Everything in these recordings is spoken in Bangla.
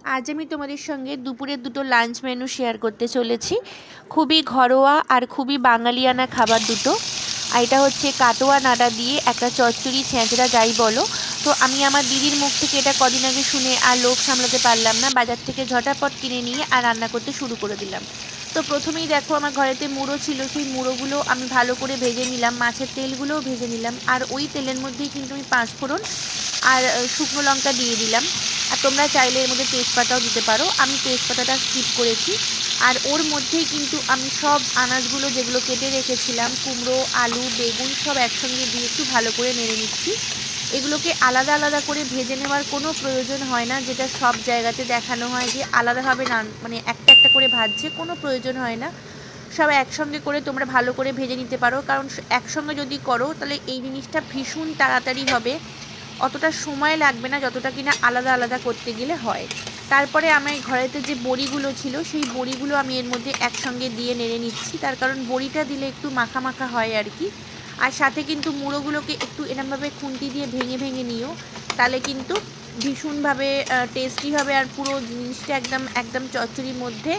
আজ আমি তোমাদের সঙ্গে দুপুরের দুটো লাঞ্চ মেনু শেয়ার করতে চলেছি। খুবই ঘরোয়া আর খুবই বাঙালিয়ানা খাবার দুটো। আর এটা হচ্ছে কাটোয়া নাড়া দিয়ে একটা চচ্চড়ি ছেঁচড়া যাই বলো। তো আমি আমার দিদির মুখ থেকে এটা কদিন আগে শুনে আর লোভ সামলাতে পারলাম না, বাজার থেকে ঝটাপট কিনে নিয়ে আর রান্না করতে শুরু করে দিলাম। তো প্রথমেই দেখো আমার ঘরেতে মুড়ো ছিল, সেই মুড়োগুলো আমি ভালো করে ভেজে নিলাম, মাছের তেলগুলোও ভেজে নিলাম। আর ওই তেলের মধ্যেই কিন্তু আমি পাঁচফোড়ন আর শুকনো লঙ্কা দিয়ে দিলাম। আর তোমরা চাইলে এর মধ্যে তেজপাতাও দিতে পারো, আমি তেজপাতাটা স্কিপ করেছি। আর ওর মধ্যেই কিন্তু আমি সব আনাজগুলো যেগুলো কেটে রেখেছিলাম, কুমড়ো, আলু, বেগুন সব একসঙ্গে দিয়ে একটু ভালো করে নেড়ে নিচ্ছি। এগুলোকে আলাদা আলাদা করে ভেজে নেওয়ার কোনো প্রয়োজন হয় না, যেটা সব জায়গাতে দেখানো হয় যে আলাদাভাবে মানে একটা একটা করে ভাজছে, কোনো প্রয়োজন হয় না। সব একসঙ্গে করে তোমরা ভালো করে ভেজে নিতে পারো, কারণ একসঙ্গে যদি করো তাহলে এই জিনিসটা ভীষণ তাড়াতাড়ি হবে, অতটা সময় লাগবে না যতটা কিনা আলাদা আলাদা করতে গেলে হয়। তারপরে আমার ঘরেতে যে বড়িগুলো ছিল সেই বড়িগুলো আমি এর মধ্যে একসঙ্গে দিয়ে নেড়ে নিচ্ছি, তার কারণ বড়িটা দিলে একটু মাখা মাখা হয় আর কি। আর সাথে কিন্তু মুড়োগুলোকে একটু এরমভাবে খুন্তি দিয়ে ভেঙে ভেঙে নিও, তাহলে কিন্তু ভীষণভাবে টেস্টি হবে আর পুরো জিনিসটা একদম একদম চচ্চড়ির মধ্যে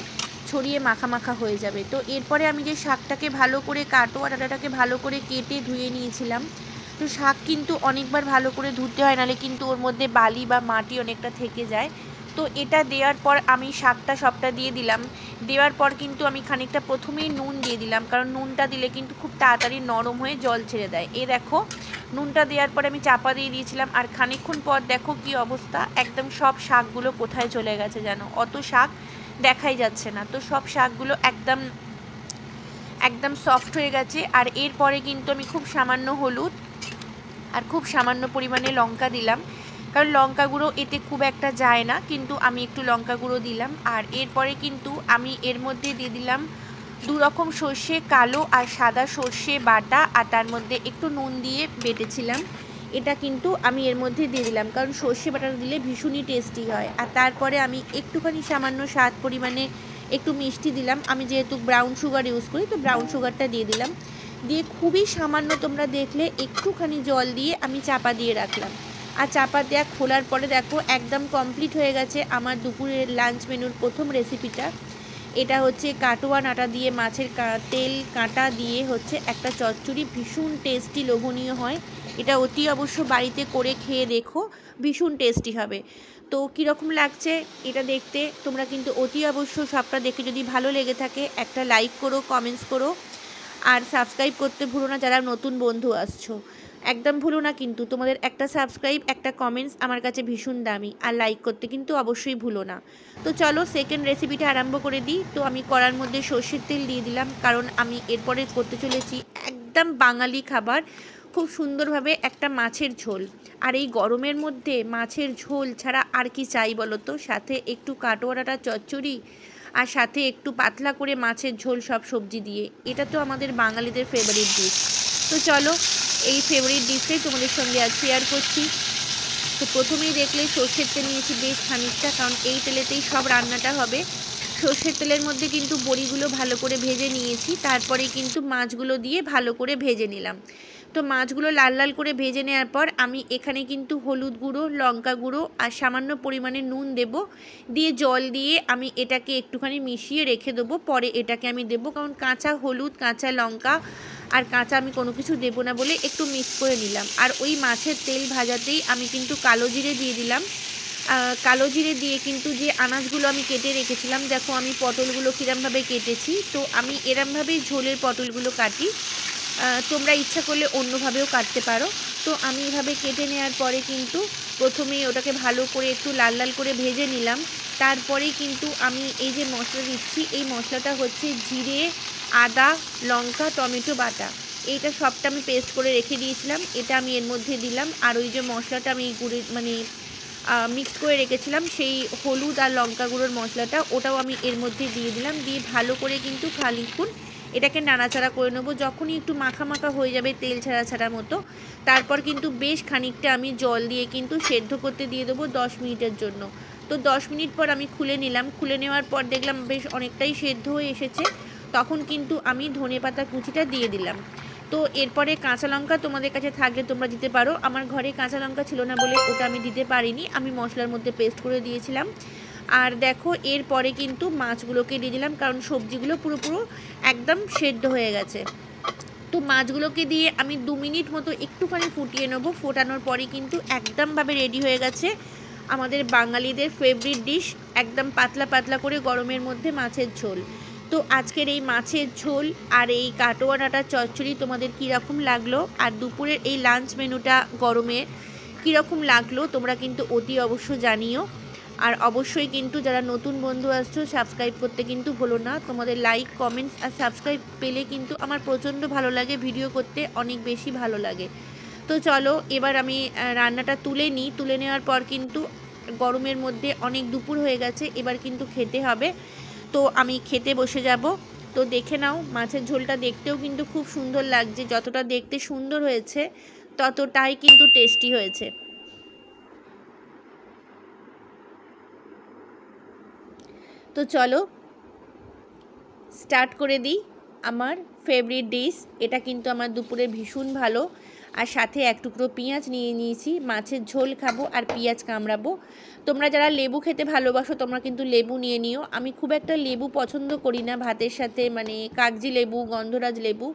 ছড়িয়ে মাখা মাখা হয়ে যাবে। তো এরপরে আমি যে শাকটাকে ভালো করে কাটোয়া ডাঁটাটাকে ভালো করে কেটে ধুয়ে নিয়েছিলাম। তো শাক কিন্তু অনেকবার ভালো করে ধুতে হয়, নাহলে কিন্তু ওর মধ্যে বালি বা মাটি অনেকটা থেকে যায়। তো এটা দেওয়ার পর আমি শাকটা সবটা দিয়ে দিলাম। দেওয়ার পর কিন্তু আমি খানিকটা প্রথমেই নুন দিয়ে দিলাম, কারণ নুনটা দিলে কিন্তু খুব তাড়াতাড়ি নরম হয়ে জল ছেড়ে দেয়। এ দেখো, নুনটা দেওয়ার পর আমি চাপা দিয়ে দিয়েছিলাম, আর খানিকক্ষণ পর দেখো কি অবস্থা, একদম সব শাকগুলো কোথায় চলে গেছে জানো, অত শাক দেখাই যাচ্ছে না। তো সব শাকগুলো একদম একদম সফট হয়ে গেছে। আর এরপরে কিন্তু আমি খুব সামান্য হলুদ আর খুব সামান্য পরিমাণে লঙ্কা দিলাম, কারণ লঙ্কা গুঁড়ো এতে খুব একটা যায় না, কিন্তু আমি একটু লঙ্কা গুঁড়ো দিলাম। আর এরপরে কিন্তু আমি এর মধ্যে দিয়ে দিলাম দু রকম সর্ষে, কালো আর সাদা সর্ষে বাটা, আর তার মধ্যে একটু নুন দিয়ে বেটেছিলাম, এটা কিন্তু আমি এর মধ্যে দিয়ে দিলাম, কারণ সর্ষে বাটাটা দিলে ভীষণই টেস্টি হয়। আর তারপরে আমি একটুখানি সামান্য স্বাদ পরিমাণে একটু মিষ্টি দিলাম, আমি যেহেতু ব্রাউন সুগার ইউজ করি তো ব্রাউন সুগারটা দিয়ে দিলাম। দিয়ে খুবই সামান্য তোমরা দেখলে একটুখানি জল দিয়ে আমি চাপা দিয়ে রাখলাম। আর চাপা দেওয়া খোলার পরে দেখো একদম কমপ্লিট হয়ে গেছে আমার দুপুরের লাঞ্চ মেনুর প্রথম রেসিপিটা। এটা হচ্ছে কাটোয়া নাটা দিয়ে মাছের তেল কাঁটা দিয়ে হচ্ছে একটা চচ্চড়ি, ভীষণ টেস্টি লোভনীয় হয়। এটা অতি অবশ্য বাড়িতে করে খেয়ে দেখো, ভীষণ টেস্টি হবে। তো কীরকম লাগছে এটা দেখতে তোমরা কিন্তু অতি অবশ্য সবটা দেখে যদি ভালো লেগে থাকে একটা লাইক করো, কমেন্টস করো, আর সাবস্ক্রাইব করতে ভুলো না যারা নতুন বন্ধু আসছো, একদম ভুলো না কিন্তু। তোমাদের একটা সাবস্ক্রাইব একটা কমেন্টস আমার কাছে ভীষণ দামি, আর লাইক করতে কিন্তু অবশ্যই ভুলো না। তো চলো সেকেন্ড রেসিপিটা আরম্ভ করে দিই। তো আমি কড়ার মধ্যে সর্ষের তেল দিয়ে দিলাম, কারণ আমি এরপরে করতে চলেছি একদম বাঙালি খাবার, খুব সুন্দরভাবে একটা মাছের ঝোল। আর এই গরমের মধ্যে মাছের ঝোল ছাড়া আর কি চাই বলো তো, সাথে একটু কাটোয়া ডাঁটা চচ্চড়ি, আর সাথে একটু পাতলা করে মাছের ঝোল সব সবজি দিয়ে, এটা তো আমাদের বাঙালিদের ফেভারিট ডিশ। তো চলো এই ফেভারিট ডিশটাই তোমাদের সঙ্গে আজ শেয়ার করছি। তো প্রথমেই দেখলে সর্ষের তেল নিয়েছি বেশ খানিকটা, কারণ এই তেলেতেই সব রান্নাটা হবে। সর্ষের তেলের মধ্যে কিন্তু বড়িগুলো ভালো করে ভেজে নিয়েছি, তারপরে কিন্তু মাছগুলো দিয়ে ভালো করে ভেজে নিলাম। তো মাছগুলো লাল লাল করে ভেজে নেওয়ার পর আমি এখানে কিন্তু হলুদ গুঁড়ো, লঙ্কা গুঁড়ো আর সামান্য পরিমাণে নুন দেব, দিয়ে জল দিয়ে আমি এটাকে একটুখানি মিশিয়ে রেখে দেবো, পরে এটাকে আমি দেবো, কারণ কাঁচা হলুদ, কাঁচা লঙ্কা আর কাঁচা আমি কোনো কিছু দেবো না বলে একটু মিক্স করে নিলাম। আর ওই মাছের তেল ভাজাতেই আমি কিন্তু কালো জিরে দিয়ে দিলাম। কালো জিরে দিয়ে কিন্তু যে আনাজগুলো আমি কেটে রেখেছিলাম, দেখো আমি পটলগুলো কীরমভাবে কেটেছি, তো আমি এরমভাবেই ঝোলের পটলগুলো কাটি, তোমরা ইচ্ছা করলে অন্যভাবেও কাটতে পারো। তো আমি এভাবে কেটে নেওয়ার পরে কিন্তু প্রথমেই ওটাকে ভালো করে একটু লাল লাল করে ভেজে নিলাম। তারপরেই কিন্তু আমি এই যে মশলা দিচ্ছি, এই মশলাটা হচ্ছে জিরে, আদা, লঙ্কা, টমেটো বাটা, এইটা সবটা আমি পেস্ট করে রেখে দিয়েছিলাম, এটা আমি এর মধ্যে দিলাম। আর ওই যে মশলাটা আমি গুঁড়ো মানে মিক্স করে রেখেছিলাম, সেই হলুদ আর লঙ্কা গুঁড়োর মশলাটা, ওটাও আমি এর মধ্যে দিয়ে দিলাম, দিয়ে ভালো করে কিন্তু খানিকক্ষণ এটাকে নাড়াচাড়া করে নেবো। যখনই একটু মাখা মাখা হয়ে যাবে তেল ছাড়া ছাড়া মতো, তারপর কিন্তু বেশ খানিকটা আমি জল দিয়ে কিন্তু সেদ্ধ করতে দিয়ে দেবো 10 মিনিটের জন্য। তো 10 মিনিট পর আমি খুলে নিলাম, খুলে নেওয়ার পর দেখলাম বেশ অনেকটাই সেদ্ধ হয়ে এসেছে, তখন কিন্তু আমি ধনেপাতা কুচিটা দিয়ে দিলাম। তো এরপরে কাঁচা লঙ্কা তোমাদের কাছে থাকলে তোমরা দিতে পারো, আমার ঘরে কাঁচা লঙ্কা ছিল না বলে ওটা আমি দিতে পারিনি, আমি মশলার মধ্যে পেস্ট করে দিয়েছিলাম। আর দেখো এরপরে কিন্তু মাছগুলোকে দিয়ে দিলাম, কারণ সবজিগুলো পুরো একদম সেদ্ধ হয়ে গেছে। তো মাছগুলোকে দিয়ে আমি 2 মিনিট মতো একটুখানি ফুটিয়ে নেবো। ফোটানোর পরে কিন্তু একদমভাবে রেডি হয়ে গেছে আমাদের বাঙালিদের ফেভারিট ডিশ, একদম পাতলা পাতলা করে গরমের মধ্যে মাছের ঝোল। তো আজকের এই মাছের ঝোল আর এই কাটোয়া ডাঁটার চচ্চড়ি তোমাদের কীরকম লাগলো, আর দুপুরের এই লাঞ্চ মেনুটা গরমে কীরকম লাগলো তোমরা কিন্তু অতি অবশ্য জানিও। আর অবশ্যই কিন্তু যারা নতুন বন্ধু আসছো সাবস্ক্রাইব করতে কিন্তু ভুলো না। তোমাদের লাইক, কমেন্টস আর সাবস্ক্রাইব পেলে কিন্তু আমার প্রচণ্ড ভালো লাগে, ভিডিও করতে অনেক বেশি ভালো লাগে। তো চলো এবার আমি রান্নাটা তুলে নিই। তুলে নেওয়ার পর কিন্তু গরমের মধ্যে অনেক দুপুর হয়ে গেছে, এবার কিন্তু খেতে হবে। তো আমি খেতে বসে যাব। তো দেখে নাও মাছের ঝোলটা দেখতেও কিন্তু খুব সুন্দর লাগছে, যতটা দেখতে সুন্দর হয়েছে ততটাই কিন্তু টেস্টি হয়েছে। তো চলো স্টার্ট করে দিই আমার ফেভারিট ডিশ। এটা কিন্তু আমার দুপুরে ভীষণ ভালো। আর সাথে এক টুকরো পেঁয়াজ নিয়ে নিয়েছি, মাছের ঝোল খাবো আর পেঁয়াজ কামড়াবো। তোমরা যারা লেবু খেতে ভালোবাসো তোমরা কিন্তু লেবু নিয়ে নিও। আমি খুব একটা লেবু পছন্দ করি না ভাতের সাথে, মানে কাগজি লেবু, গন্ধরাজ লেবু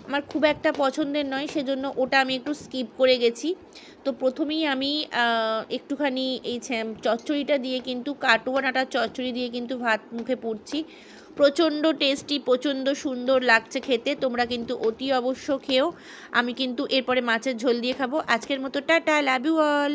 আমার খুব একটা পছন্দের নয়, সেজন্য ওটা আমি একটু স্কিপ করে গেছি। তো প্রথমেই আমি একটুখানি এই চচ্চড়িটা দিয়ে কিন্তু কাটোয়া ডাঁটার চচ্চড়ি দিয়ে কিন্তু ভাত মুখে পুড়ছি। প্রচণ্ড টেস্টি, প্রচণ্ড সুন্দর লাগছে খেতে, তোমরা কিন্তু অতি অবশ্য খেও। আমি কিন্তু এরপরে মাছের ঝোল দিয়ে খাবো। আজকের মতো টাটা, লাভ ইউ অল।